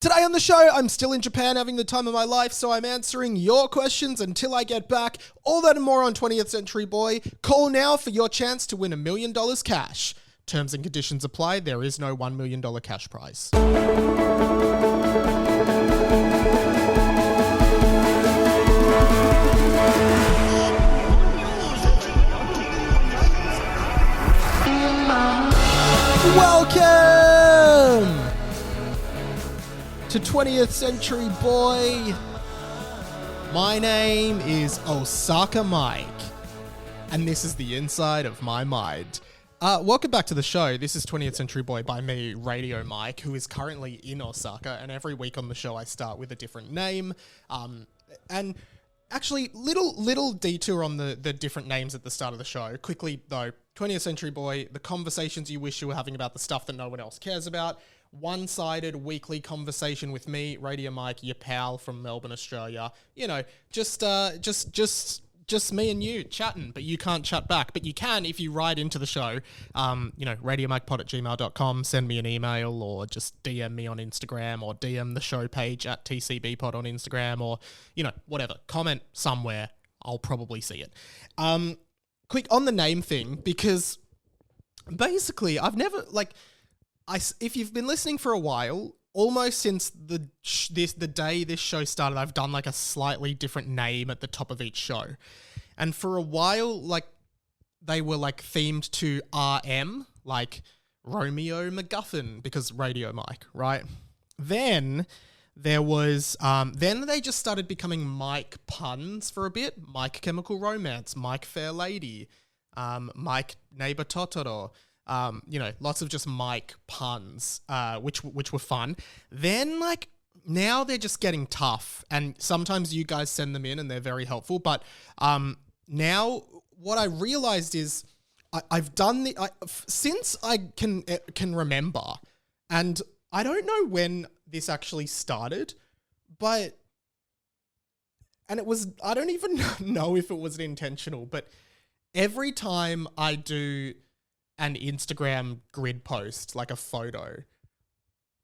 Today on the show, I'm still in Japan having the time of my life, so I'm answering your questions until I get back. All that and more on 20th Century Boy. Call now for your chance to win $1 million cash. Terms and conditions apply. There is no $1 million cash prize. Welcome to 20th Century Boy. My name is Osaka Mike, and this is the inside of my mind. Welcome back to the show. This is 20th Century Boy by me, Radio Mike, who is currently in Osaka, and every week on the show I start with a different name. And actually, little detour on the different names at the start of the show. Quickly though, 20th Century Boy, the conversations you wish you were having about the stuff that no one else cares about. One-sided weekly conversation with me, Radio Mike, your pal from Melbourne, Australia. You know, just me and you chatting, but you can't chat back. But you can if you write into the show. RadioMikePod@gmail.com. Send me an email or just DM me on Instagram or DM the show page at TCBpod on Instagram or, whatever. Comment somewhere. I'll probably see it. Quick on the name thing, because basically I've never, if you've been listening for a while, almost since the day this show started, I've done a slightly different name at the top of each show. And for a while, they were themed to RM, like Romeo MacGuffin, because Radio Mike, right? Then there was, then they just started becoming Mike puns for a bit. Mike Chemical Romance, Mike Fair Lady, Mike Neighbor Totoro. Lots of just Mike puns, which were fun. Then, now they're just getting tough, and sometimes you guys send them in and they're very helpful. But now what I realized is I've done since I can remember, and I don't know when this actually started, and it was, I don't even know if it was intentional, but every time I do an Instagram grid post, like a photo,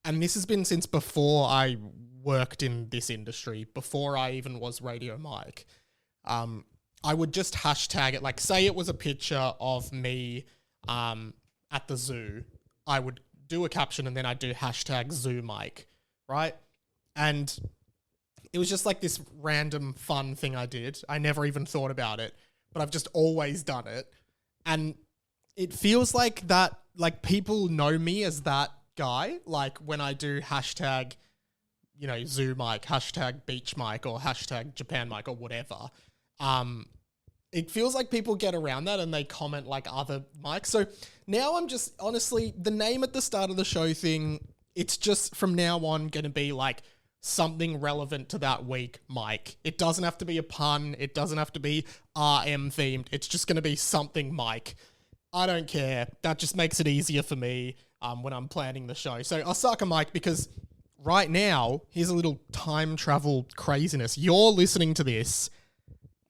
and this has been since before I worked in this industry, before I even was Radio Mike, I would just hashtag it, say it was a picture of me at the zoo, I would do a caption and then I'd do hashtag Zoo Mike, right? And it was just this random fun thing I did. I never even thought about it, but I've just always done it. And it feels like that, people know me as that guy. When I do hashtag, Zoo Mike, hashtag Beach Mike, or hashtag Japan Mike, or whatever. It feels like people get around that and they comment other Mikes. So now I'm just, honestly, the name at the start of the show thing, it's just from now on going to be something relevant to that week, Mike. It doesn't have to be a pun. It doesn't have to be RM themed. It's just going to be something Mike. I don't care. That just makes it easier for me when I'm planning the show. So Osaka Mike, because right now, here's a little time travel craziness. You're listening to this,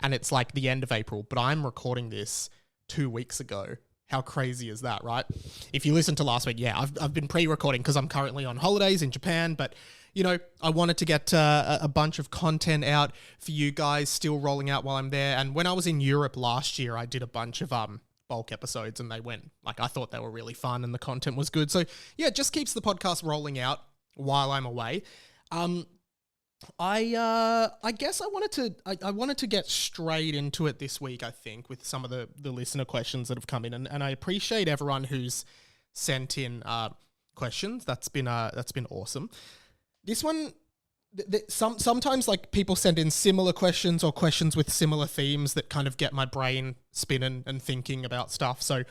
and it's the end of April, but I'm recording this 2 weeks ago. How crazy is that, right? If you listened to last week, yeah, I've been pre-recording because I'm currently on holidays in Japan, but I wanted to get a bunch of content out for you guys, still rolling out while I'm there. And when I was in Europe last year, I did a bunch of bulk episodes, and they went, I thought they were really fun and the content was good. So yeah, it just keeps the podcast rolling out while I'm away. I guess I wanted to get straight into it this week, I think, with some of the listener questions that have come in, and I appreciate everyone who's sent in questions. That's been awesome. This one, sometimes people send in similar questions or questions with similar themes that kind of get my brain spinning and thinking about stuff. So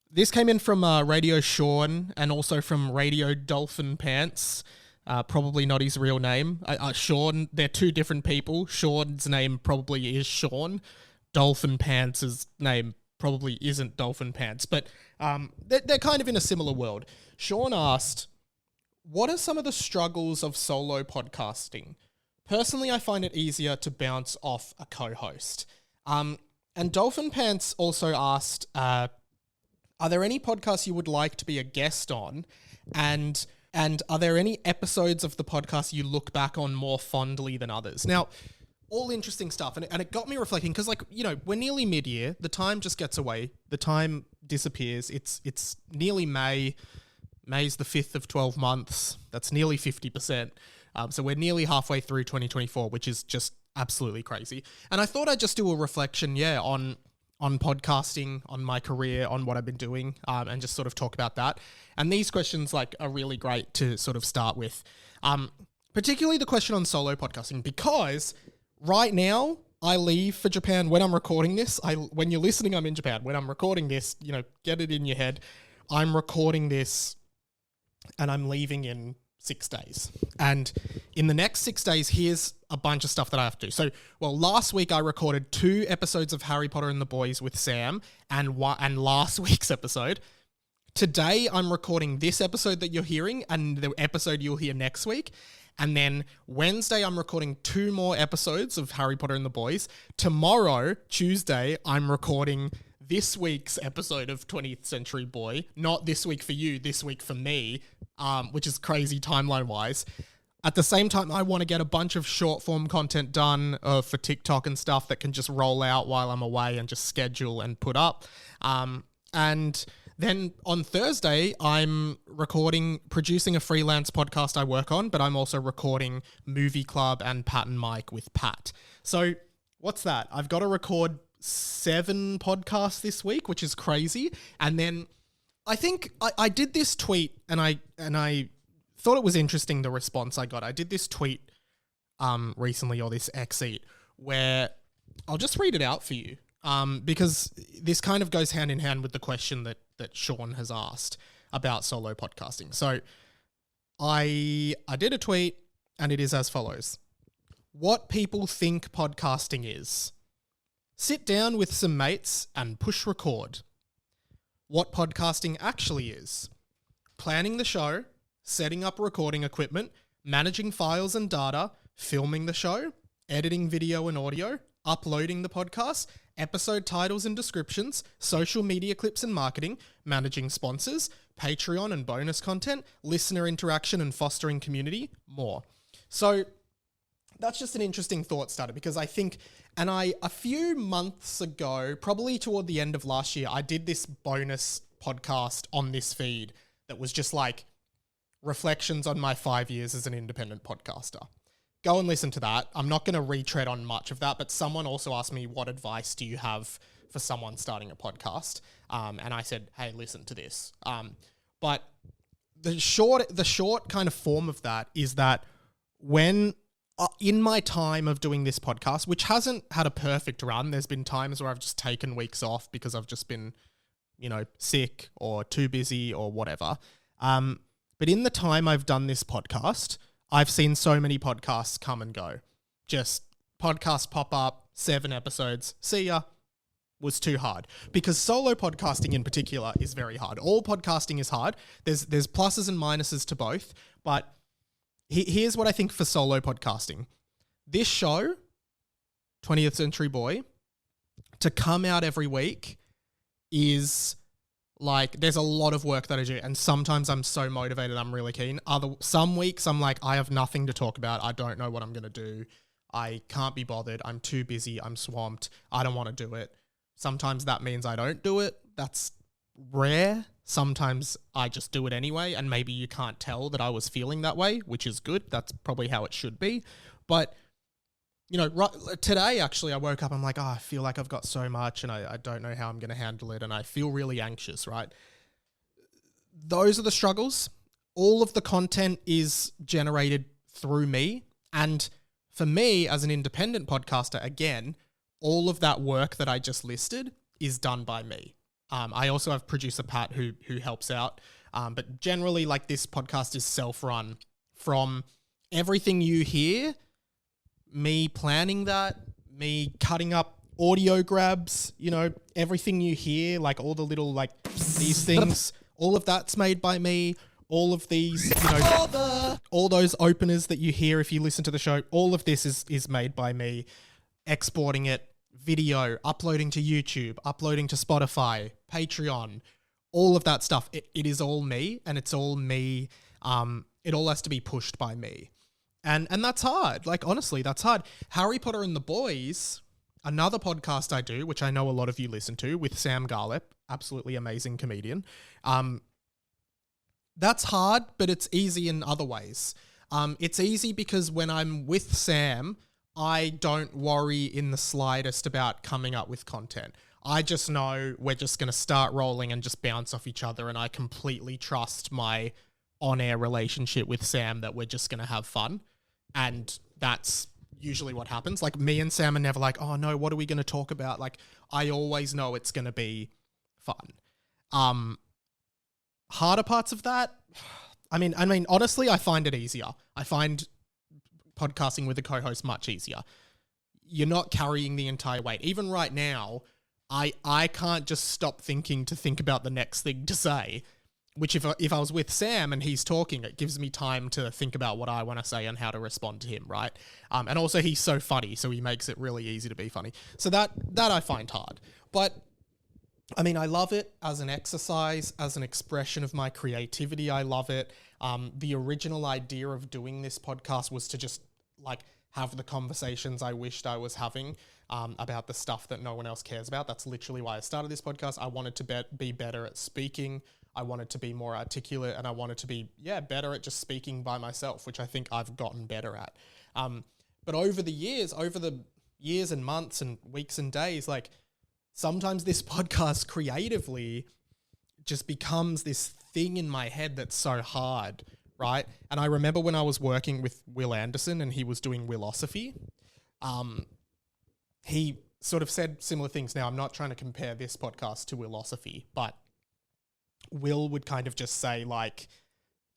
this came in from Radio Sean and also from Radio Dolphin Pants. Probably not his real name. Sean, they're two different people. Sean's name probably is Sean. Dolphin Pants' name probably isn't Dolphin Pants. But they're kind of in a similar world. Sean asked, what are some of the struggles of solo podcasting? Personally, I find it easier to bounce off a co-host. And Dolphin Pants also asked, are there any podcasts you would like to be a guest on? And And are there any episodes of the podcast you look back on more fondly than others? Now, all interesting stuff. And it got me reflecting because, like, you know, we're nearly mid-year. The time just gets away. The time disappears. It's nearly May. May's the 5th of 12 months. That's nearly 50%. So we're nearly halfway through 2024, which is just absolutely crazy. And I thought I'd just do a reflection, on podcasting, on my career, on what I've been doing, and just sort of talk about that. And these questions, like, are really great to sort of start with, particularly the question on solo podcasting, because right now I leave for Japan when I'm recording this. When you're listening, I'm in Japan. When I'm recording this, get it in your head. I'm recording this and I'm leaving in 6 days. And in the next 6 days, here's a bunch of stuff that I have to do. So, last week I recorded 2 episodes of Harry Potter and the Boys with Sam and last week's episode. Today I'm recording this episode that you're hearing and the episode you'll hear next week. And then Wednesday I'm recording 2 more episodes of Harry Potter and the Boys. Tomorrow, Tuesday, I'm recording this week's episode of 20th Century Boy. Not this week for you, this week for me, which is crazy timeline-wise. At the same time, I want to get a bunch of short-form content done for TikTok and stuff that can just roll out while I'm away and just schedule and put up. And then on Thursday, I'm producing a freelance podcast I work on, but I'm also recording Movie Club and Pat and Mike with Pat. So what's that? I've got to record 7 podcasts this week, which is crazy. And then I think I did this tweet and I thought it was interesting, the response I got. I did this tweet recently, or this X-eat, where I'll just read it out for you because this kind of goes hand in hand with the question that Sean has asked about solo podcasting. So I did a tweet and it is as follows. What people think podcasting is. Sit down with some mates and push record. What podcasting actually is. Planning the show, setting up recording equipment, managing files and data, filming the show, editing video and audio, uploading the podcast, episode titles and descriptions, social media clips and marketing, managing sponsors, Patreon and bonus content, listener interaction and fostering community, more. So that's just an interesting thought starter because I think, a few months ago, probably toward the end of last year, I did this bonus podcast on this feed that was just like reflections on my 5 years as an independent podcaster. Go and listen to that. I'm not going to retread on much of that, but someone also asked me, what advice do you have for someone starting a podcast? And I said, hey, listen to this. But the short kind of form of that is that when in my time of doing this podcast, which hasn't had a perfect run, there's been times where I've just taken weeks off because I've just been, sick or too busy or whatever. But in the time I've done this podcast, I've seen so many podcasts come and go. Just podcasts pop up, 7 episodes, see ya, was too hard. Because solo podcasting in particular is very hard. All podcasting is hard. There's pluses and minuses to both, but here's what I think for solo podcasting. This show, 20th Century Boy, to come out every week is like, there's a lot of work that I do. And sometimes I'm so motivated, I'm really keen. Some weeks I'm like, I have nothing to talk about. I don't know what I'm going to do. I can't be bothered. I'm too busy. I'm swamped. I don't want to do it. Sometimes that means I don't do it. That's rare. Sometimes I just do it anyway, and maybe you can't tell that I was feeling that way, which is good. That's probably how it should be. But, today actually I woke up, I'm like, I feel like I've got so much and I don't know how I'm going to handle it, and I feel really anxious, right? Those are the struggles. All of the content is generated through me, and for me as an independent podcaster, again, all of that work that I just listed is done by me. I also have producer Pat who helps out. But generally, like, this podcast is self-run. From everything you hear, me planning that, me cutting up audio grabs, everything you hear, like all the little, like, these things, all of that's made by me. All of these, all those openers that you hear if you listen to the show, all of this is made by me. Exporting it, video, uploading to YouTube, uploading to Spotify, Patreon, all of that stuff. It is all me, and it's all me It all has to be pushed by me. And that's hard. Like, honestly, that's hard. Harry Potter and the Boys, another podcast I do, which I know a lot of you listen to, with Sam Garlip, absolutely amazing comedian. That's hard, but it's easy in other ways. It's easy because when I'm with Sam, I don't worry in the slightest about coming up with content. I just know we're just going to start rolling and just bounce off each other, and I completely trust my on-air relationship with Sam that we're just going to have fun. And that's usually what happens. Like, me and Sam are never like, oh no, what are we going to talk about? Like, I always know it's going to be fun. Harder parts of that, I mean, honestly, I find it easier. I find podcasting with a co-host much easier. You're not carrying the entire weight. Even right now, I can't just stop thinking to think about the next thing to say, which if I was with Sam and he's talking, it gives me time to think about what I want to say and how to respond to him, right? And also he's so funny, so he makes it really easy to be funny. So that I find hard. But I mean, I love it as an exercise, as an expression of my creativity. I love it. The original idea of doing this podcast was to just like have the conversations I wished I was having about the stuff that no one else cares about. That's literally why I started this podcast. I wanted to be better at speaking. I wanted to be more articulate, and I wanted to be, better at just speaking by myself, which I think I've gotten better at. But over the years and months and weeks and days, like, sometimes this podcast creatively just becomes this thing in my head that's so hard, right? And I remember when I was working with Will Anderson and he was doing Willosophy, he sort of said similar things. Now, I'm not trying to compare this podcast to Willosophy, but Will would kind of just say, like,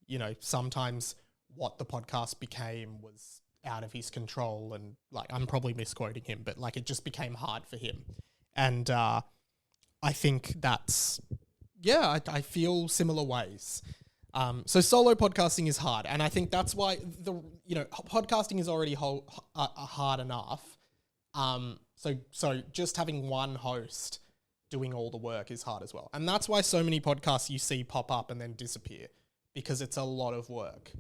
you know, sometimes what the podcast became was out of his control, and like, I'm probably misquoting him, but like, it just became hard for him. And I think that's, I feel similar ways. So solo podcasting is hard, and I think that's why podcasting is already hard enough. So just having one host doing all the work is hard as well. And that's why so many podcasts you see pop up and then disappear, because it's a lot of work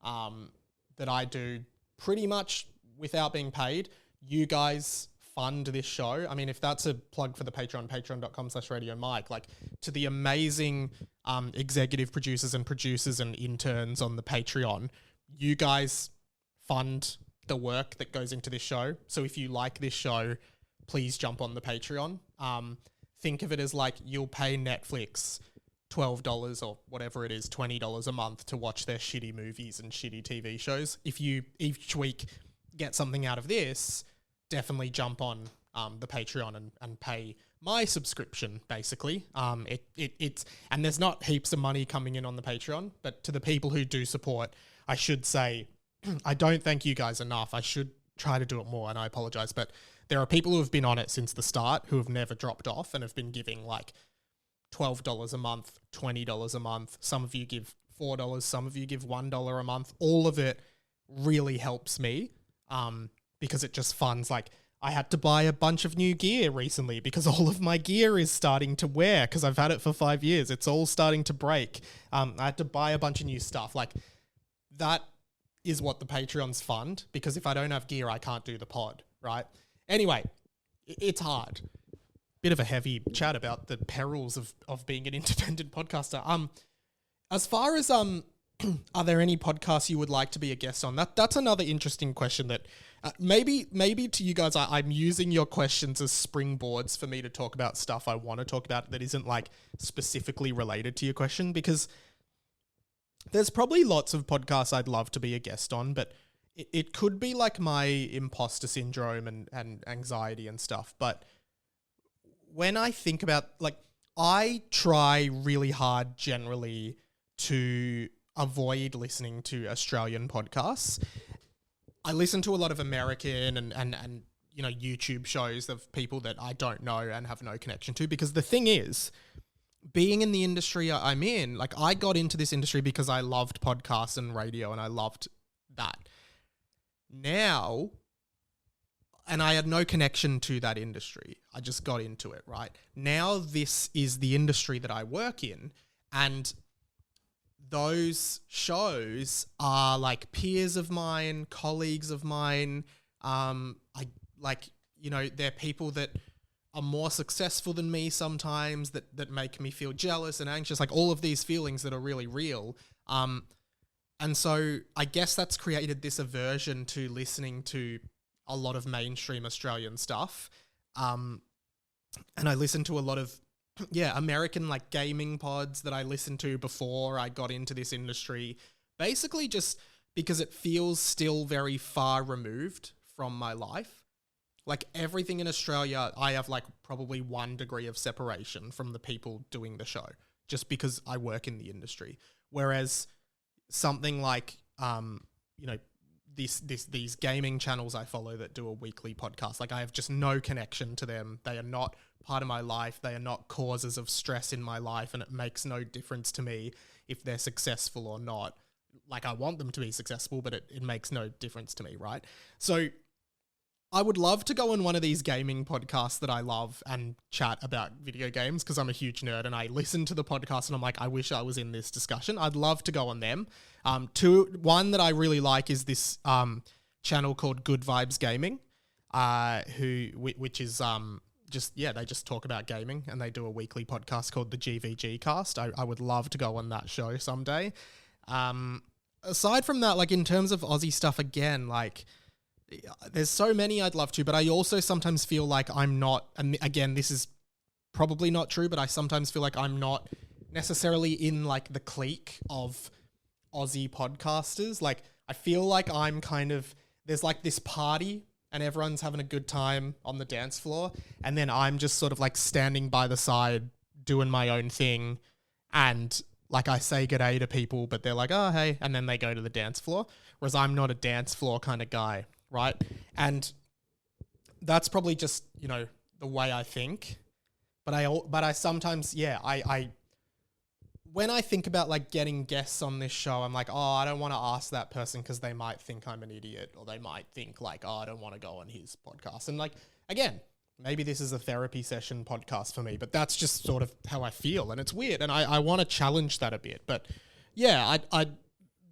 that I do pretty much without being paid. You guys fund this show. I mean, if that's a plug for the Patreon, patreon.com/Radio Mike, like, to the amazing executive producers and interns on the Patreon, you guys fund the work that goes into this show. So if you like this show, please jump on the Patreon. Think of it as like, you'll pay Netflix $12 or whatever it is, $20 a month to watch their shitty movies and shitty TV shows. If you each week get something out of this, definitely jump on the Patreon and pay my subscription, basically. It's and there's not heaps of money coming in on the Patreon, but to the people who do support, I should say, I don't thank you guys enough. I should try to do it more, and I apologize, but there are people who have been on it since the start who have never dropped off and have been giving like $12 a month, $20 a month. Some of you give $4, some of you give $1 a month. All of it really helps me because it just funds, like, I had to buy a bunch of new gear recently because all of my gear is starting to wear because I've had it for 5 years. It's all starting to break. I had to buy a bunch of new stuff. Like, that is what the Patreons fund, because if I don't have gear, I can't do the pod, right? Anyway, it's hard. Bit of a heavy chat about the perils of being an independent podcaster. As far as are there any podcasts you would like to be a guest on? That's another interesting question that maybe to you guys, I'm using your questions as springboards for me to talk about stuff I want to talk about that isn't like specifically related to your question, because there's probably lots of podcasts I'd love to be a guest on, but it could be like my imposter syndrome and anxiety and stuff. But when I think about, like, I try really hard generally to avoid listening to Australian podcasts. I listen to a lot of American and you know, YouTube shows of people that I don't know and have no connection to, because the thing is, being in the industry I'm in, like, I got into this industry because I loved podcasts and radio and I loved that. Now, and I had no connection to that industry. I just got into it, right? Now this is the industry that I work in, and those shows are like peers of mine, colleagues of mine. I like, they're people that are more successful than me sometimes, that make me feel jealous and anxious, like all of these feelings that are really real. And so I guess that's created this aversion to listening to a lot of mainstream Australian stuff. And I listen to a lot of, American like gaming pods that I listened to before I got into this industry, basically just because it feels still very far removed from my life. Like everything in Australia, I have like probably 1 degree of separation from the people doing the show, just because I work in the industry. Whereas something like, these gaming channels I follow that do a weekly podcast, like I have just no connection to them. They are not part of my life. They are not causes of stress in my life, and it makes no difference to me if they're successful or not. Like I want them to be successful, but it makes no difference to me, right? So I would love to go on one of these gaming podcasts that I love and chat about video games, because I'm a huge nerd and I listen to the podcast and I'm like, I wish I was in this discussion. I'd love to go on them. One that I really like is this channel called Good Vibes Gaming, which is they just talk about gaming, and they do a weekly podcast called the GVG Cast. I would love to go on that show someday. Aside from that, like in terms of Aussie stuff, again, like there's so many I'd love to, but I also sometimes feel like I'm not, and again, this is probably not true, but I sometimes feel like I'm not necessarily in like the clique of Aussie podcasters. Like I feel like I'm kind of, there's like this party and everyone's having a good time on the dance floor, and then I'm just sort of like standing by the side doing my own thing, and like I say good day to people, but they're like, oh, hey, and then they go to the dance floor, whereas I'm not a dance floor kind of guy, right? And that's probably just, the way I think. But I sometimes, I when I think about like getting guests on this show, I'm like, oh, I don't want to ask that person because they might think I'm an idiot, or they might think like, oh, I don't want to go on his podcast. And like, again, maybe this is a therapy session podcast for me, but that's just sort of how I feel. And it's weird. And I want to challenge that a bit. But yeah,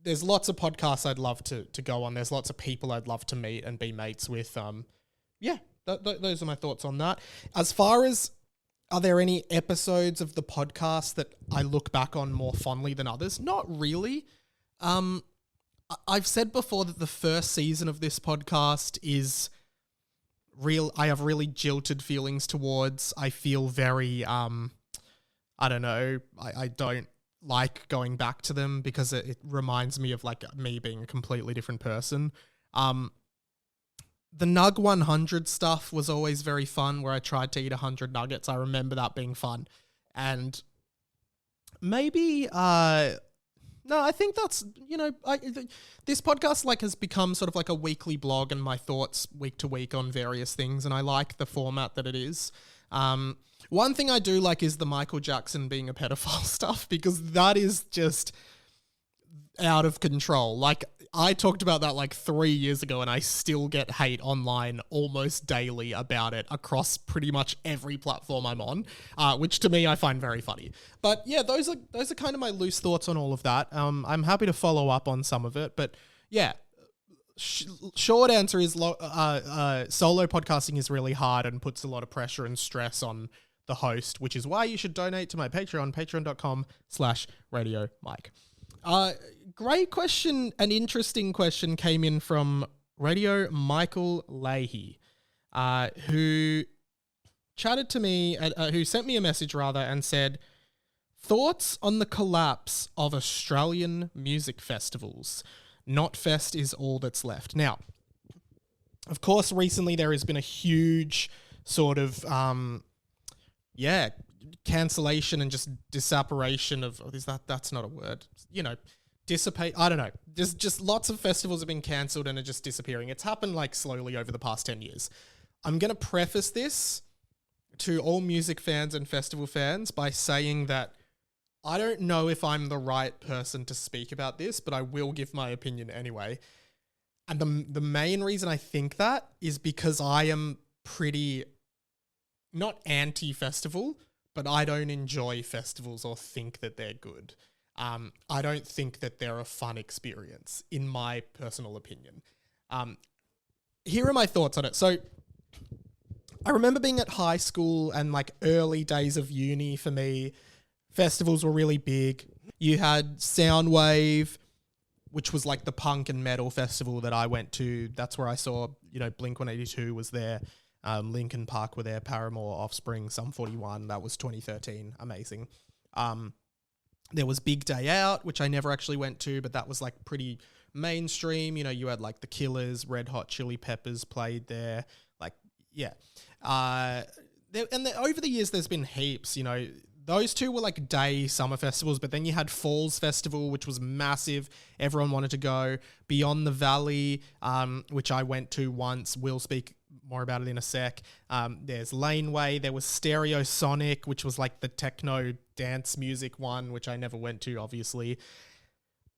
there's lots of podcasts I'd love to go on. There's lots of people I'd love to meet and be mates with. Those are my thoughts on that. As far as, are there any episodes of the podcast that I look back on more fondly than others? Not really. I've said before that the first season of this podcast is real. I have really jilted feelings towards. I feel very, I don't know. I don't like going back to them because it reminds me of like me being a completely different person. The Nug 100 stuff was always very fun, where I tried to eat 100 nuggets. I remember that being fun. And maybe, no, I think that's, this podcast like has become sort of like a weekly blog and my thoughts week to week on various things. And I like the format that it is. One thing I do like is the Michael Jackson being a pedophile stuff, because that is just out of control. Like, I talked about that like 3 years ago, and I still get hate online almost daily about it across pretty much every platform I'm on, which to me I find very funny. But yeah, those are kind of my loose thoughts on all of that. I'm happy to follow up on some of it, but yeah, short answer is solo podcasting is really hard and puts a lot of pressure and stress on the host, which is why you should donate to my Patreon, patreon.com/Radio Mike. Great question. An interesting question came in from Radio Michael Leahy, who chatted to me, who sent me a message rather, and said, thoughts on the collapse of Australian music festivals. Knotfest is all that's left. Now, of course, recently there has been a huge sort of, cancellation and just disapparation of, that's not a word, dissipate. I don't know. There's just lots of festivals have been cancelled and are just disappearing. It's happened like slowly over the past 10 years. I'm going to preface this to all music fans and festival fans by saying that I don't know if I'm the right person to speak about this, but I will give my opinion anyway. And the main reason I think that is because I am pretty, not anti-festival, but I don't enjoy festivals or think that they're good. I don't think that they're a fun experience, in my personal opinion. Here are my thoughts on it. So I remember being at high school and like early days of uni for me, festivals were really big. You had Soundwave, which was like the punk and metal festival that I went to. That's where I saw, Blink-182 was there. Linkin Park were there, Paramore, Offspring, Sum 41. That was 2013. Amazing. There was Big Day Out, which I never actually went to, but that was like pretty mainstream. You had like The Killers, Red Hot Chili Peppers played there. Like, yeah. Over the years, there's been heaps, Those two were like day summer festivals, but then you had Falls Festival, which was massive. Everyone wanted to go. Beyond the Valley, which I went to once. We'll speak more about it in a sec. There's Laneway. There was Stereosonic, which was like the techno dance music one, which I never went to, obviously.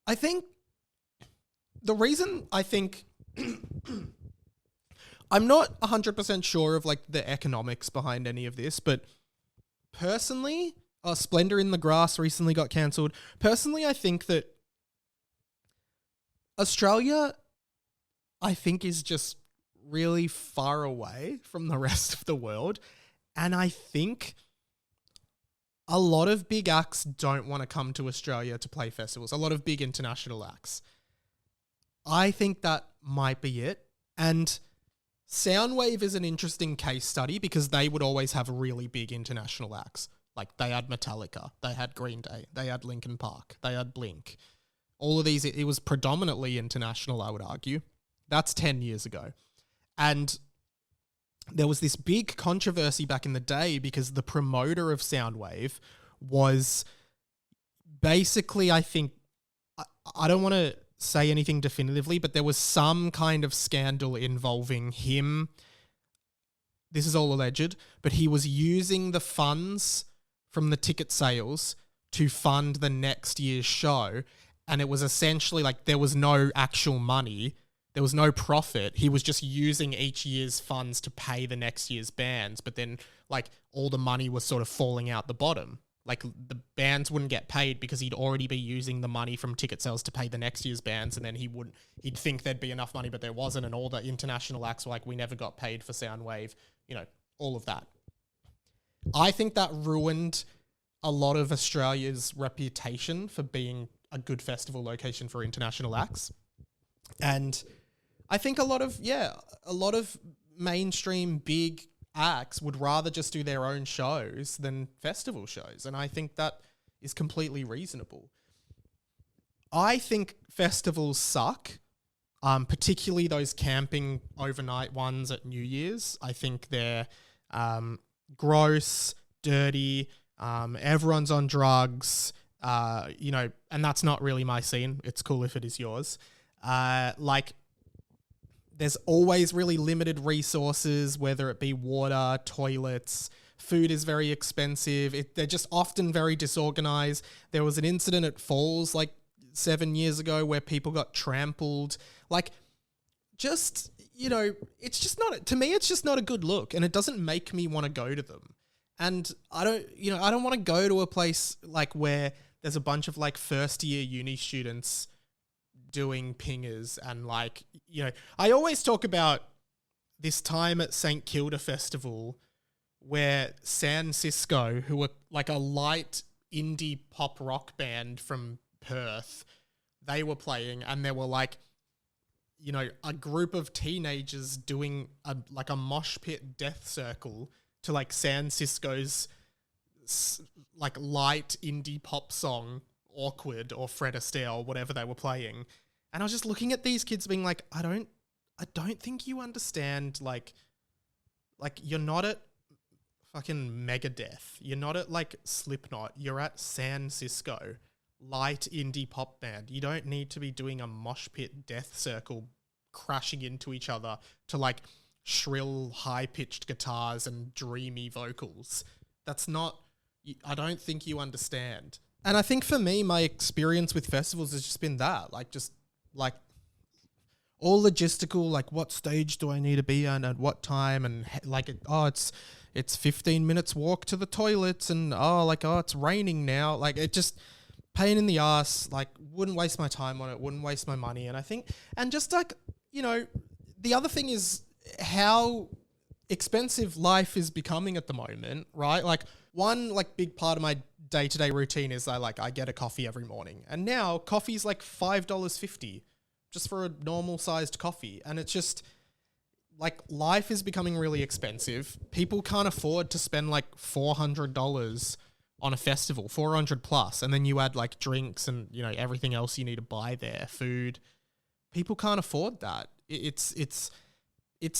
I think the reason I'm not 100% sure of like the economics behind any of this, but personally, Splendor in the Grass recently got cancelled. Personally, I think that Australia, is just really far away from the rest of the world. And I think a lot of big acts don't want to come to Australia to play festivals. A lot of big international acts. I think that might be it. And Soundwave is an interesting case study because they would always have really big international acts. Like they had Metallica, they had Green Day, they had Linkin Park, they had Blink. All of these, it was predominantly international, I would argue. That's 10 years ago. And there was this big controversy back in the day because the promoter of Soundwave was basically, I think, I don't want to say anything definitively, but there was some kind of scandal involving him. This is all alleged, but he was using the funds from the ticket sales to fund the next year's show. And it was essentially like there was no actual money. There was no profit. He was just using each year's funds to pay the next year's bands. But then like all the money was sort of falling out the bottom. Like the bands wouldn't get paid because he'd already be using the money from ticket sales to pay the next year's bands. And then he'd think there'd be enough money, but there wasn't. And all the international acts were like, we never got paid for Soundwave, all of that. I think that ruined a lot of Australia's reputation for being a good festival location for international acts. And I think a lot of mainstream big acts would rather just do their own shows than festival shows. And I think that is completely reasonable. I think festivals suck, particularly those camping overnight ones at New Year's. I think they're gross, dirty, everyone's on drugs, and that's not really my scene. It's cool if it is yours. There's always really limited resources, whether it be water, toilets, food is very expensive. They're just often very disorganized. There was an incident at Falls 7 years ago where people got trampled. It's just not, to me, it's just not a good look, and it doesn't make me want to go to them. And I don't want to go to a place where there's a bunch of first year uni students doing pingers and I always talk about this time at St. Kilda Festival where San Cisco, who were a light indie pop rock band from Perth, they were playing, and there were a group of teenagers doing a mosh pit death circle to San Cisco's light indie pop song Awkward or Fred Astaire or whatever they were playing. And I was just looking at these kids being I don't think you understand you're not at fucking Megadeth. You're not at Slipknot. You're at San Cisco, light indie pop band. You don't need to be doing a mosh pit death circle crashing into each other to shrill high-pitched guitars and dreamy vocals. That's not, I don't think you understand. And I think for me, my experience with festivals has just been that, all logistical, what stage do I need to be on at what time, and it's 15 minutes walk to the toilets, and it's raining now. It just pain in the ass, like wouldn't waste my time on it, wouldn't waste my money. And I think, and just like, you know, the other thing is how expensive life is becoming at the moment, right? Like one like big part of my day-to-day routine is I get a coffee every morning. And now coffee's like $5.50 just for a normal sized coffee. And it's just like life is becoming really expensive. People can't afford to spend like $400 on a festival, 400 plus. And then you add like drinks and, you know, everything else you need to buy there, food. People can't afford that. It's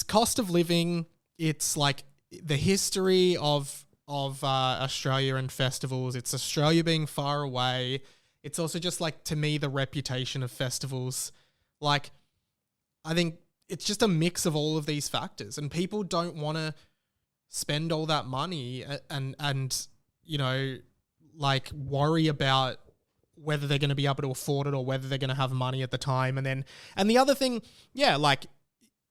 cost of living. It's like the history of Australia and festivals. It's Australia being far away. It's also just like, to me, the reputation of festivals. Like, I think it's just a mix of all of these factors, and people don't want to spend all that money and you know, like worry about whether they're going to be able to afford it or whether they're going to have money at the time. And the other thing, yeah, like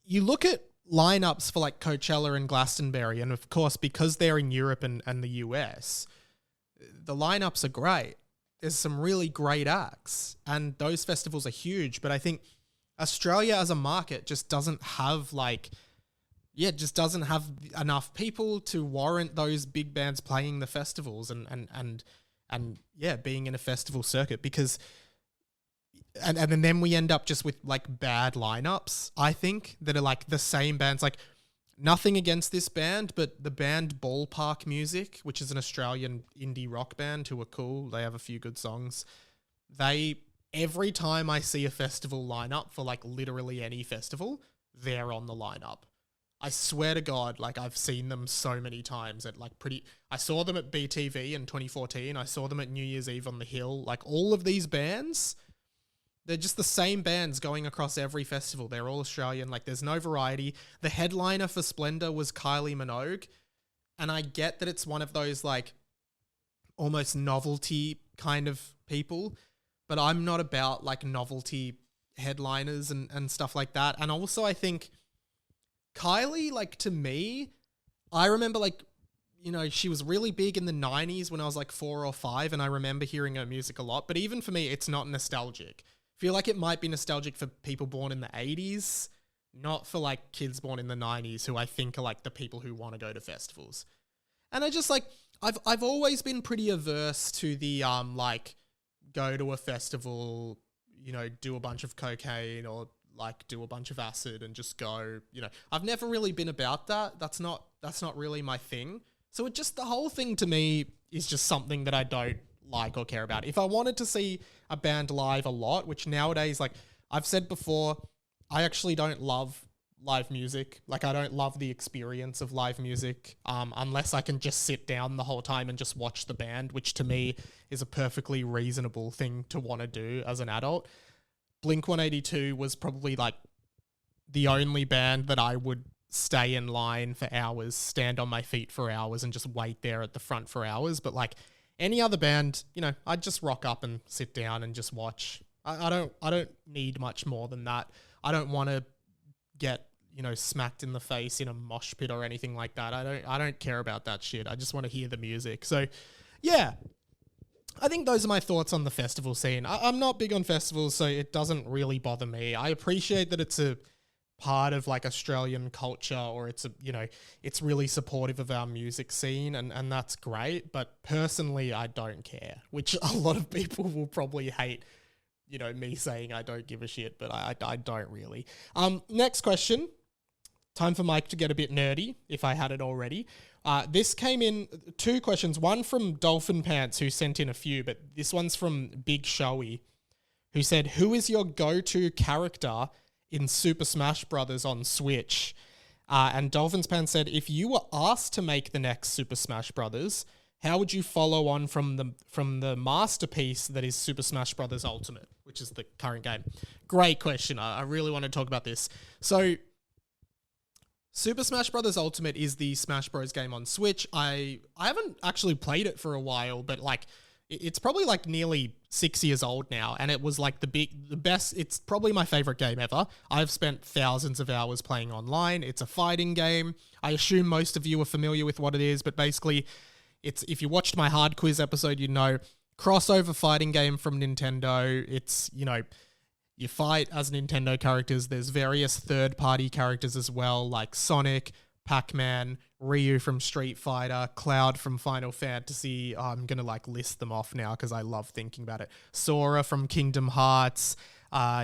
you look at lineups for like Coachella and Glastonbury, and of course, because they're in Europe and the US, the lineups are great. There's some really great acts, and those festivals are huge. But I think Australia as a market just doesn't have doesn't have enough people to warrant those big bands playing the festivals and being in a festival circuit, because and then we end up just with like bad lineups, I think, that are like the same bands. Like, nothing against this band, but the band Ballpark Music, which is an Australian indie rock band who are cool, they have a few good songs. Every time I see a festival lineup for like literally any festival, they're on the lineup. I swear to God, like I've seen them so many times at like I saw them at BTV in 2014. I saw them at New Year's Eve on the Hill. Like all of these bands, they're just the same bands going across every festival. They're all Australian. Like there's no variety. The headliner for Splendor was Kylie Minogue. And I get that it's one of those like almost novelty kind of people, but I'm not about like novelty headliners and stuff like that. And also I think Kylie, like to me, I remember like, you know, she was really big in the 90s when I was like 4 or 5, and I remember hearing her music a lot. But even for me, it's not nostalgic. I feel like it might be nostalgic for people born in the 80s, not for like kids born in the 90s who I think are like the people who want to go to festivals. And I just like, I've always been pretty averse to the like go to a festival, you know, do a bunch of cocaine or like do a bunch of acid and just go, you know, I've never really been about that. That's not really my thing. So the whole thing to me is just something that I don't like or care about. If I wanted to see a band live a lot, which nowadays, like I've said before, I actually don't love live music. Like I don't love the experience of live music unless I can just sit down the whole time and just watch the band, which to me is a perfectly reasonable thing to want to do as an adult. Blink-182 was probably like the only band that I would stay in line for hours, stand on my feet for hours and just wait there at the front for hours. But like any other band, you know, I'd just rock up and sit down and just watch. I don't need much more than that. I don't want to get, you know, smacked in the face in a mosh pit or anything like that. I don't care about that shit. I just want to hear the music. So yeah, I think those are my thoughts on the festival scene. I'm not big on festivals, so it doesn't really bother me. I appreciate that it's a part of like Australian culture, or it's it's really supportive of our music scene, and that's great. But personally, I don't care, which a lot of people will probably hate, you know, me saying I don't give a shit, but I don't really. Next question. Time for Mike to get a bit nerdy, if I hadn't already. This came in 2 questions, one from Dolphin Pants, who sent in a few, but this one's from Big Showy, who said, who is your go-to character in Super Smash Brothers on Switch? And Dolphins Pants said, if you were asked to make the next Super Smash Brothers, how would you follow on from the masterpiece that is Super Smash Brothers Ultimate, which is the current game? Great question. I really want to talk about this. So Super Smash Bros. Ultimate is the Smash Bros. Game on Switch. I haven't actually played it for a while, but like it's probably like nearly 6 years old now, and it was like the best. It's probably my favorite game ever. I've spent thousands of hours playing online. It's a fighting game. I assume most of you are familiar with what it is, but basically, it's, if you watched my hard quiz episode, you know crossover fighting game from Nintendo. It's, you fight as Nintendo characters. There's various third-party characters as well, like Sonic, Pac-Man, Ryu from Street Fighter, Cloud from Final Fantasy. I'm going to list them off now because I love thinking about it. Sora from Kingdom Hearts.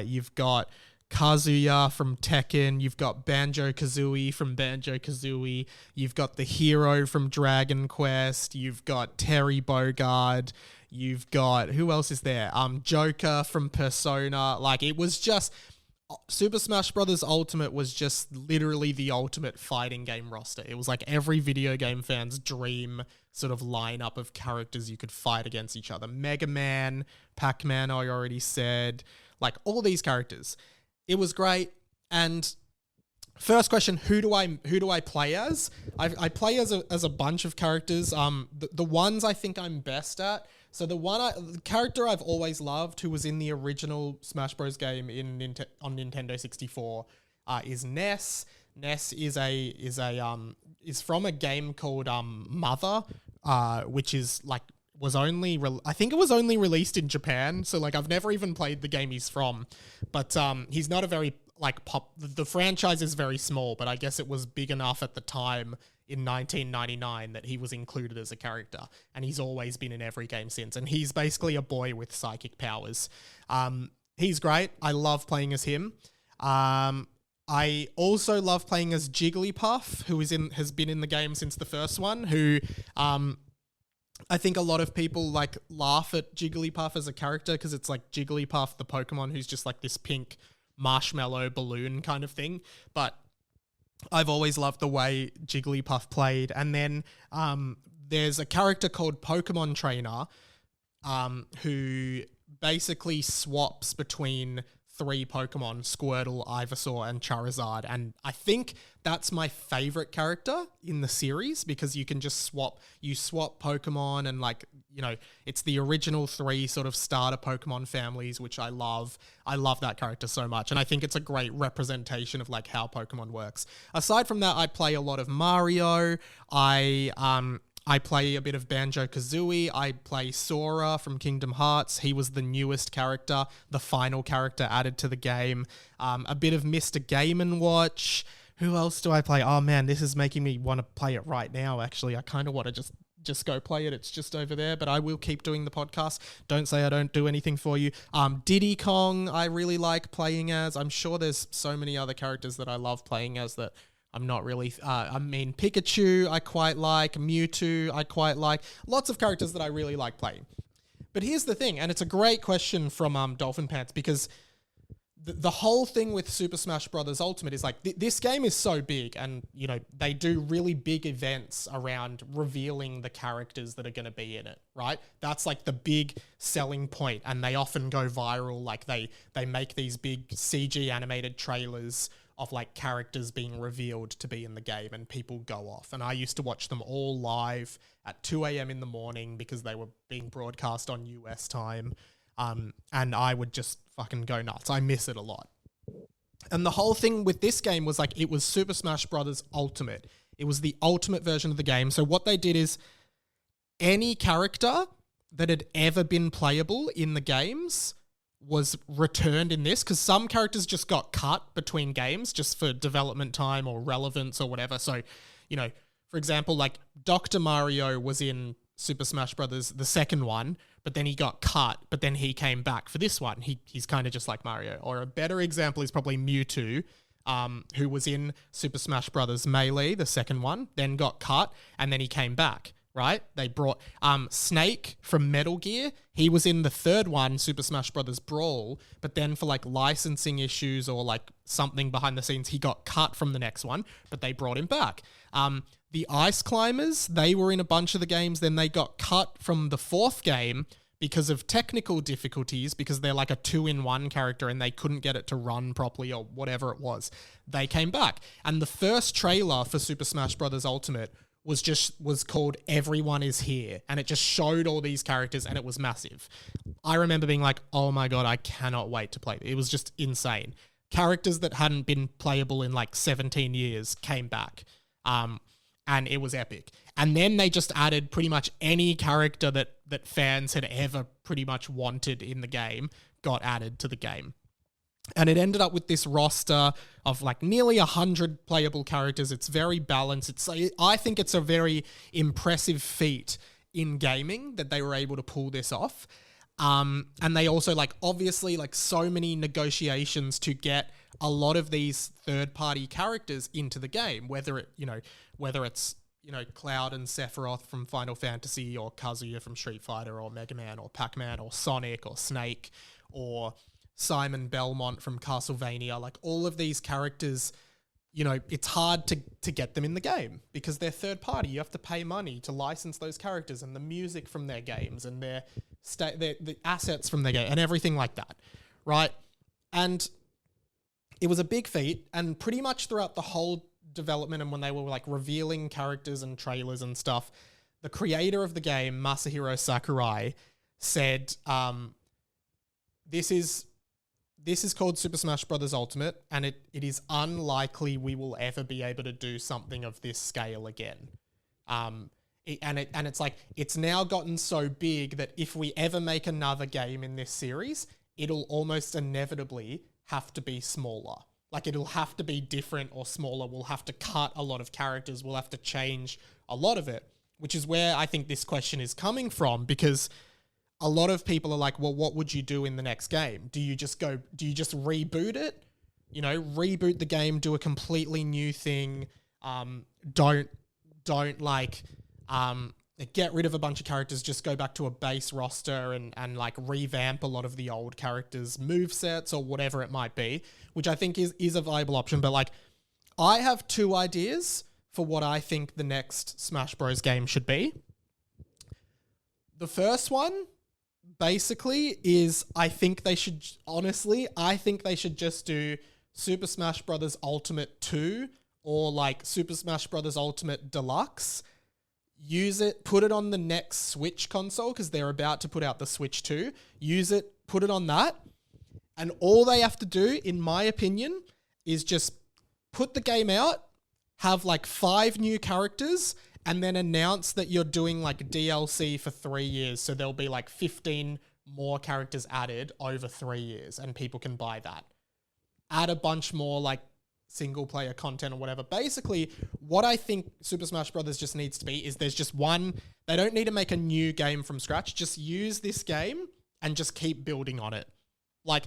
You've got Kazuya from Tekken. You've got Banjo-Kazooie from Banjo-Kazooie. You've got the hero from Dragon Quest. You've got Terry Bogard. You've got, who else is there? Joker from Persona. It was just, Super Smash Bros. Ultimate was just literally the ultimate fighting game roster. It was every video game fan's dream sort of lineup of characters you could fight against each other. Mega Man, Pac-Man, I already said, all these characters. It was great. And first question, who do I play as? I play as a bunch of characters. The ones I think I'm best at. So the character I've always loved, who was in the original Smash Bros. Game on Nintendo 64, is Ness. Ness is from a game called Mother, which is I think it was only released in Japan. So I've never even played the game he's from, but he's not a very the franchise is very small, but I guess it was big enough at the time in 1999 that he was included as a character, and he's always been in every game since. And he's basically a boy with psychic powers. He's great. I love playing as him. I also love playing as Jigglypuff, who has been in the game since the first one, who I think a lot of people laugh at Jigglypuff as a character because it's Jigglypuff, the Pokemon, who's just this pink marshmallow balloon kind of thing. But I've always loved the way Jigglypuff played. And then there's a character called Pokemon Trainer who basically swaps between three Pokemon, Squirtle, Ivysaur, and Charizard. And I think that's my favorite character in the series because you can just swap Pokemon and it's the original three sort of starter Pokemon families, which I love. I love that character so much. And I think it's a great representation of how Pokemon works. Aside from that, I play a lot of Mario. I play a bit of Banjo-Kazooie. I play Sora from Kingdom Hearts. He was the newest character, the final character added to the game. A bit of Mr. Game & Watch. Who else do I play? Oh man, this is making me want to play it right now, actually. I kind of want to just go play it. It's just over there, but I will keep doing the podcast. Don't say I don't do anything for you. Diddy Kong, I really like playing as. I'm sure there's so many other characters that I love playing as that I'm not really, Pikachu, I quite like. Mewtwo, I quite like. Lots of characters that I really like playing. But here's the thing, and it's a great question from Dolphin Pants, because the whole thing with Super Smash Bros. Ultimate is this game is so big, and, they do really big events around revealing the characters that are going to be in it, right? That's the big selling point, and they often go viral. They make these big CG animated trailers of characters being revealed to be in the game, and people go off. And I used to watch them all live at 2 a.m. in the morning because they were being broadcast on US time. And I would just fucking go nuts. I miss it a lot. And the whole thing with this game was it was Super Smash Bros. Ultimate. It was the ultimate version of the game. So what they did is any character that had ever been playable in the games was returned in this, because some characters just got cut between games just for development time or relevance or whatever. So, for example, Dr. Mario was in Super Smash Brothers, the second one, but then he got cut, but then he came back for this one. He's kind of just like Mario. Or a better example is probably Mewtwo, who was in Super Smash Brothers Melee, the second one, then got cut, and then he came back. Right? They brought Snake from Metal Gear. He was in the third one, Super Smash Bros. Brawl, but then for licensing issues or something behind the scenes, he got cut from the next one, but they brought him back. The Ice Climbers, they were in a bunch of the games, then they got cut from the fourth game because of technical difficulties, because they're a 2-in-1 character and they couldn't get it to run properly or whatever it was. They came back. And the first trailer for Super Smash Bros. Ultimate was called Everyone Is Here, and it just showed all these characters, and it was massive. I remember being oh my god, I cannot wait to play. It was just insane. Characters that hadn't been playable in 17 years came back, and it was epic. And then they just added pretty much any character that fans had ever pretty much wanted in the game got added to the game. And it ended up with this roster of like nearly 100 playable characters. It's very balanced. I think it's a very impressive feat in gaming that they were able to pull this off. And they also like obviously like so many negotiations to get a lot of these third-party characters into the game, whether it's Cloud and Sephiroth from Final Fantasy, or Kazuya from Street Fighter, or Mega Man, or Pac-Man, or Sonic, or Snake, or Simon Belmont from Castlevania. Like all of these characters, it's hard to get them in the game because they're third party. You have to pay money to license those characters and the music from their games and the assets from their game and everything like that, right? And it was a big feat, and pretty much throughout the whole development and when they were like revealing characters and trailers and stuff, the creator of the game, Masahiro Sakurai, said, this is called Super Smash Bros. Ultimate, and it is unlikely we will ever be able to do something of this scale again. It's like, it's now gotten so big that if we ever make another game in this series, it'll almost inevitably have to be smaller. Like it'll have to be different or smaller. We'll have to cut a lot of characters. We'll have to change a lot of it, which is where I think this question is coming from, because a lot of people are like, well, what would you do in the next game? Do you just reboot it? Reboot the game, do a completely new thing. Don't get rid of a bunch of characters, just go back to a base roster and like revamp a lot of the old characters' movesets or whatever it might be, which I think is a viable option. But like, I have two ideas for what I think the next Smash Bros. Game should be. The first one basically is I think they should just do Super Smash Bros. Ultimate 2 or like Super Smash Bros. Ultimate Deluxe. Use it, put it on the next Switch console because they're about to put out the Switch 2. Use it, put it on that. And all they have to do, in my opinion, is just put the game out, have like 5 new characters, and then announce that you're doing like DLC for 3 years. So there'll be like 15 more characters added over 3 years and people can buy that. Add a bunch more like single player content or whatever. Basically, what I think Super Smash Bros. Just needs to be is there's just one, they don't need to make a new game from scratch. Just use this game and just keep building on it. Like,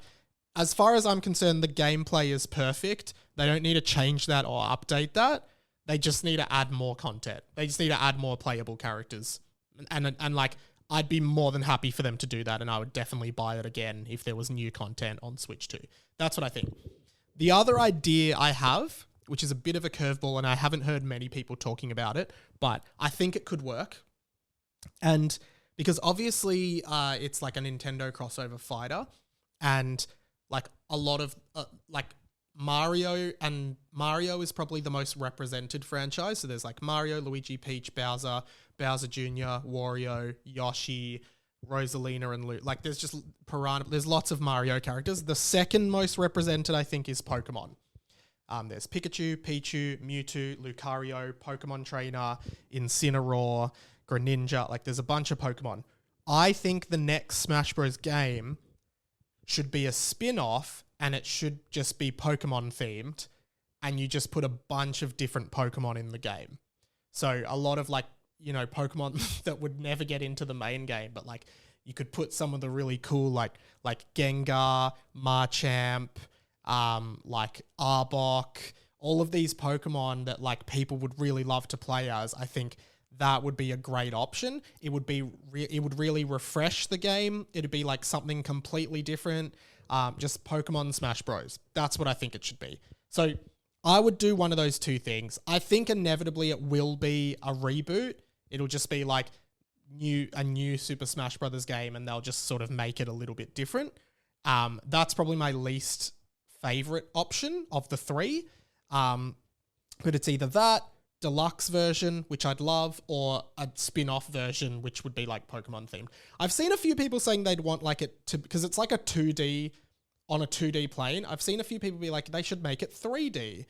as far as I'm concerned, the gameplay is perfect. They don't need to change that or update that. They just need to add more content. They just need to add more playable characters. And like, I'd be more than happy for them to do that, and I would definitely buy it again if there was new content on Switch 2. That's what I think. The other idea I have, which is a bit of a curveball, and I haven't heard many people talking about it, but I think it could work. And because obviously it's like a Nintendo crossover fighter, and like a lot of like Mario is probably the most represented franchise. So there's like Mario, Luigi, Peach, Bowser Jr., Wario, Yoshi, Rosalina, and Luke. Like there's just Piranha. There's lots of Mario characters. The second most represented, I think, is Pokemon. There's Pikachu, Pichu, Mewtwo, Lucario, Pokemon Trainer, Incineroar, Greninja. Like there's a bunch of Pokemon. I think the next Smash Bros. Game should be a spin-off, and it should just be Pokemon themed, and you just put a bunch of different Pokemon in the game. So a lot of like, Pokemon that would never get into the main game, but like you could put some of the really cool like Gengar, Machamp, like Arbok, all of these Pokemon that like people would really love to play as. I think that would be a great option. It would really refresh the game. It'd be like something completely different. Just Pokemon Smash Bros. That's what I think it should be. So I would do one of those two things. I think inevitably it will be a reboot. It'll just be like a new Super Smash Bros. Game, and they'll just sort of make it a little bit different. That's probably my least favorite option of the three. But it's either that, deluxe version, which I'd love, or a spin-off version, which would be like Pokemon themed. I've seen a few people saying they'd want like it to, because it's like a 2D on a 2D plane. I've seen a few people be like, they should make it 3D.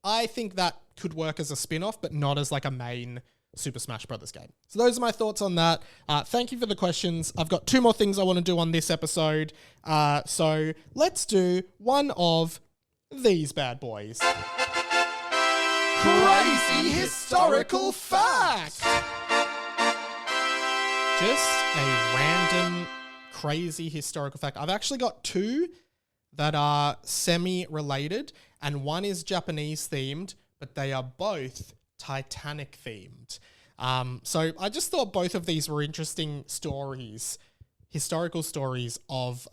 I think that could work as a spin-off, but not as like a main Super Smash Brothers game. So those are my thoughts on that. Thank you for the questions. I've got 2 more things I want to do on this episode. So let's do one of these bad boys. Crazy historical fact! Just a random crazy historical fact. I've actually got 2 that are semi-related, and one is Japanese themed, but they are both Titanic themed. So I just thought both of these were interesting stories, historical stories of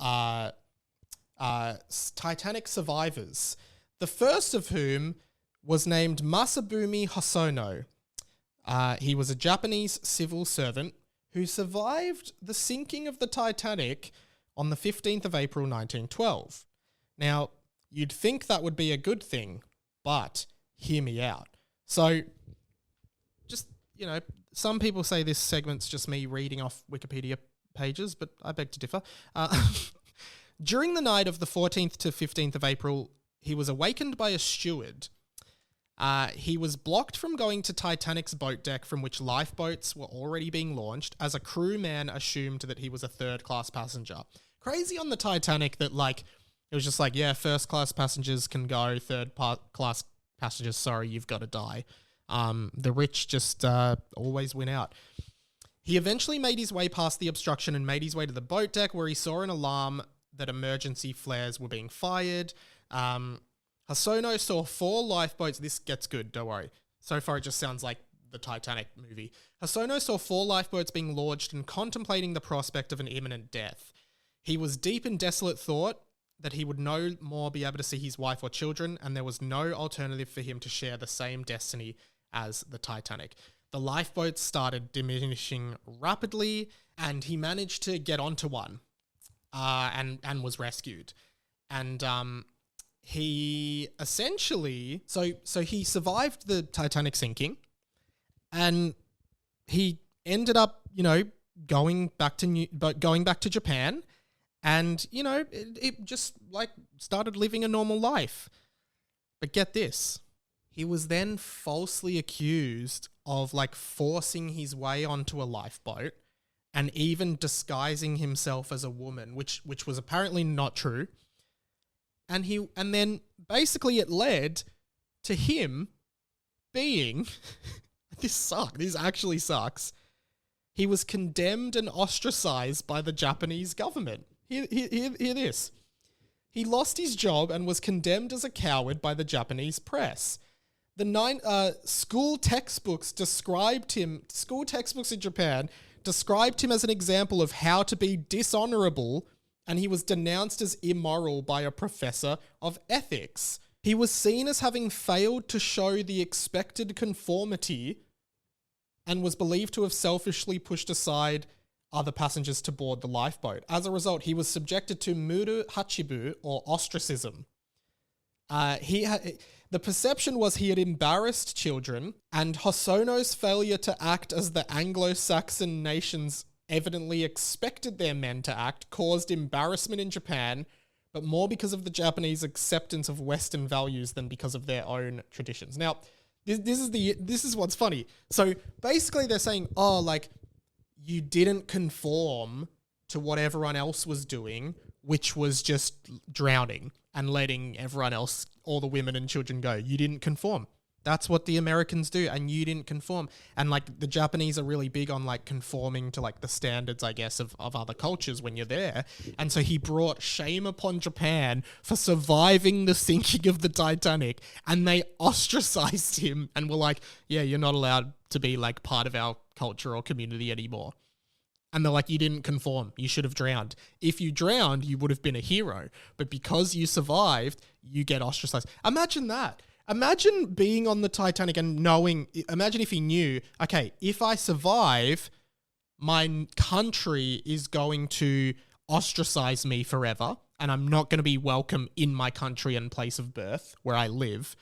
Titanic survivors. The first of whom was named Masabumi Hosono. He was a Japanese civil servant who survived the sinking of the Titanic on the 15th of April 1912. Now, you'd think that would be a good thing, but hear me out. So, just, some people say this segment's just me reading off Wikipedia pages, but I beg to differ. During the night of the 14th to 15th of April, he was awakened by a steward. He was blocked from going to Titanic's boat deck, from which lifeboats were already being launched, as a crewman assumed that he was a third-class passenger. Crazy on the Titanic that, it was just first-class passengers can go, third-class passengers, sorry, you've got to die. The rich just always win out. He eventually made his way past the obstruction and made his way to the boat deck, where he saw an alarm that emergency flares were being fired. Hosono saw 4 lifeboats. This gets good, don't worry. So far, it just sounds like the Titanic movie. Hosono saw 4 lifeboats being launched and contemplating the prospect of an imminent death. He was deep in desolate thought that he would no more be able to see his wife or children, and there was no alternative for him to share the same destiny as the Titanic. The lifeboats started diminishing rapidly, and he managed to get onto one, and was rescued. And he essentially, so he survived the Titanic sinking, and he ended up, going back to Japan, and it just started living a normal life. But get this, he was then falsely accused of forcing his way onto a lifeboat and even disguising himself as a woman, which was apparently not true. And then basically it led to him being this actually sucks. He was condemned and ostracized by the Japanese government. Hear this. He lost his job and was condemned as a coward by the Japanese press. The school textbooks in Japan described him as an example of how to be dishonorable, and he was denounced as immoral by a professor of ethics. He was seen as having failed to show the expected conformity and was believed to have selfishly pushed aside other passengers to board the lifeboat. As a result, he was subjected to muru hachibu, or ostracism. The perception was he had embarrassed children, and Hosono's failure to act as the Anglo-Saxon nations evidently expected their men to act caused embarrassment in Japan, but more because of the Japanese acceptance of Western values than because of their own traditions. Now, this is what's funny. So basically they're saying, you didn't conform to what everyone else was doing, which was just drowning and letting everyone else, all the women and children, go. You didn't conform. That's what the Americans do, and you didn't conform. And the Japanese are really big on conforming to the standards, I guess, of other cultures when you're there. And so he brought shame upon Japan for surviving the sinking of the Titanic, and they ostracized him and were like, yeah, you're not allowed to be part of our culture or community anymore. And they're like, you didn't conform. You should have drowned. If you drowned, you would have been a hero. But because you survived, you get ostracized. Imagine that. Imagine being on the Titanic and imagine if he knew, okay, if I survive, my country is going to ostracize me forever, and I'm not going to be welcome in my country and place of birth where I live.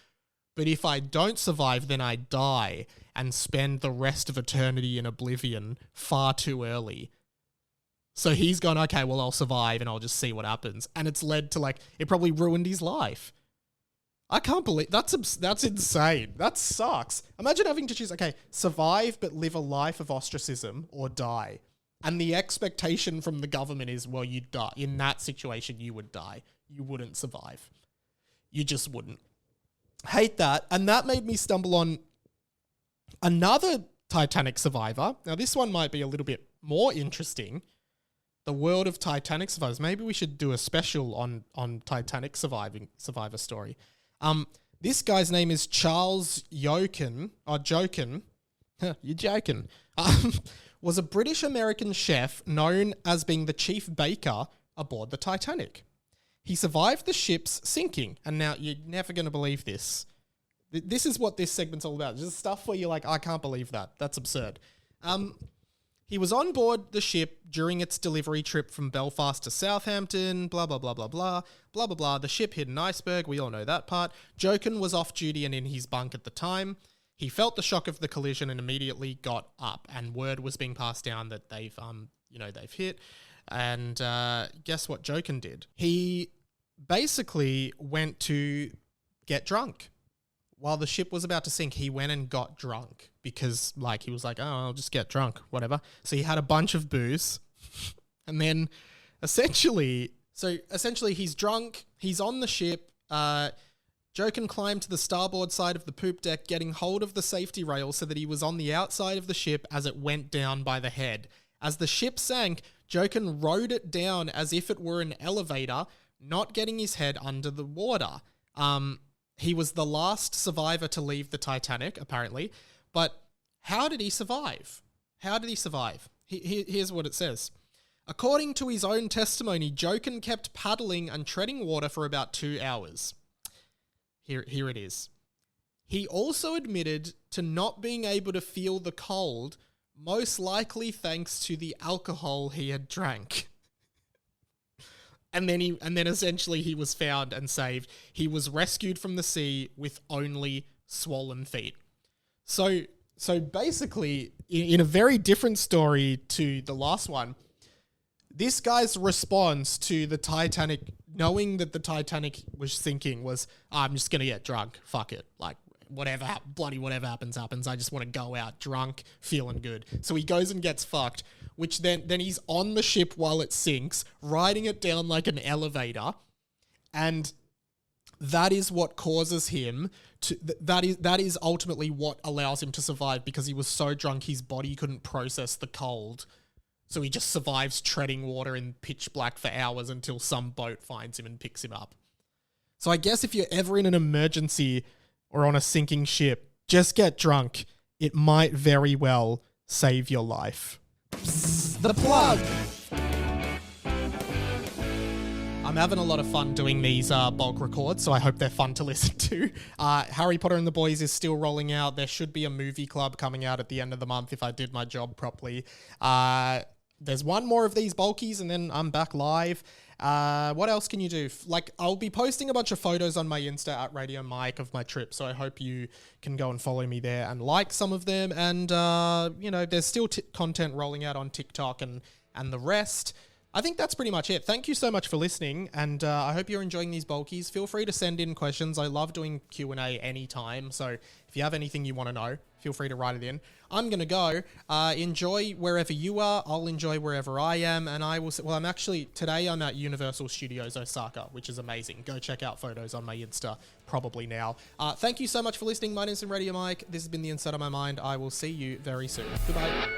But if I don't survive, then I die and spend the rest of eternity in oblivion far too early. So he's gone, okay, well, I'll survive and I'll just see what happens. And it's led to it probably ruined his life. I can't believe that's insane. That sucks. Imagine having to choose, okay, survive but live a life of ostracism or die. And the expectation from the government is, well, you'd die. In that situation, you would die. You wouldn't survive. You just wouldn't. Hate that. And that made me stumble on another Titanic survivor. Now, this one might be a little bit more interesting. The world of Titanic survivors. Maybe we should do a special on Titanic survivor story. This guy's name is Charles Jochen. You're joking. Was a British-American chef known as being the chief baker aboard the Titanic. He survived the ship's sinking. And now you're never going to believe this. This is what this segment's all about. Just stuff where you're like, I can't believe that. That's absurd. He was on board the ship during its delivery trip from Belfast to Southampton, blah, blah, blah, blah, blah, blah, blah, blah. The ship hit an iceberg. We all know that part. Jochen was off duty and in his bunk at the time. He felt the shock of the collision and immediately got up, and word was being passed down that they've hit. And guess what Jochen did? He basically went to get drunk. While the ship was about to sink, he went and got drunk because, like, he was like, oh, I'll just get drunk, whatever. So he had a bunch of booze. And then essentially he's drunk. He's on the ship. Jochen climbed to the starboard side of the poop deck, getting hold of the safety rail so that he was on the outside of the ship as it went down by the head. As the ship sank, Jochen rode it down as if it were an elevator, not getting his head under the water. He was the last survivor to leave the Titanic, apparently. But how did he survive? Here's what it says. According to his own testimony, Jochen kept paddling and treading water for about 2 hours. Here it is. He also admitted to not being able to feel the cold, most likely thanks to the alcohol he had drank. And then essentially he was found and saved. He was rescued from the sea with only swollen feet. So basically, in a very different story to the last one, this guy's response to the Titanic, knowing that the Titanic was sinking, was, I'm just going to get drunk. Fuck it. Like, whatever happens. I just want to go out drunk, feeling good. So he goes and gets fucked, which then he's on the ship while it sinks, riding it down like an elevator. And that is what causes him to, that is ultimately what allows him to survive, because he was so drunk his body couldn't process the cold. So he just survives treading water in pitch black for hours until some boat finds him and picks him up. So I guess if you're ever in an emergency or on a sinking ship, just get drunk. It might very well save your life. Psst, the plug! I'm having a lot of fun doing these bulk records, so I hope they're fun to listen to. Harry Potter and the Boys is still rolling out. There should be a movie club coming out at the end of the month if I did my job properly. There's one more of these bulkies and then I'm back live. What else can you do? I'll be posting a bunch of photos on my Insta at Radio Mike of my trip, so I hope you can go and follow me there and like some of them. And, there's still content rolling out on TikTok and the rest. I think that's pretty much it. Thank you so much for listening, and I hope you're enjoying these bulkies. Feel free to send in questions. I love doing Q&A anytime, so if you have anything you want to know, feel free to write it in. I'm going to go. Enjoy wherever you are. I'll enjoy wherever I am, and I will... today I'm at Universal Studios Osaka, which is amazing. Go check out photos on my Insta, probably now. Thank you so much for listening. My name's Radio Mike. This has been The Inside of My Mind. I will see you very soon. Goodbye.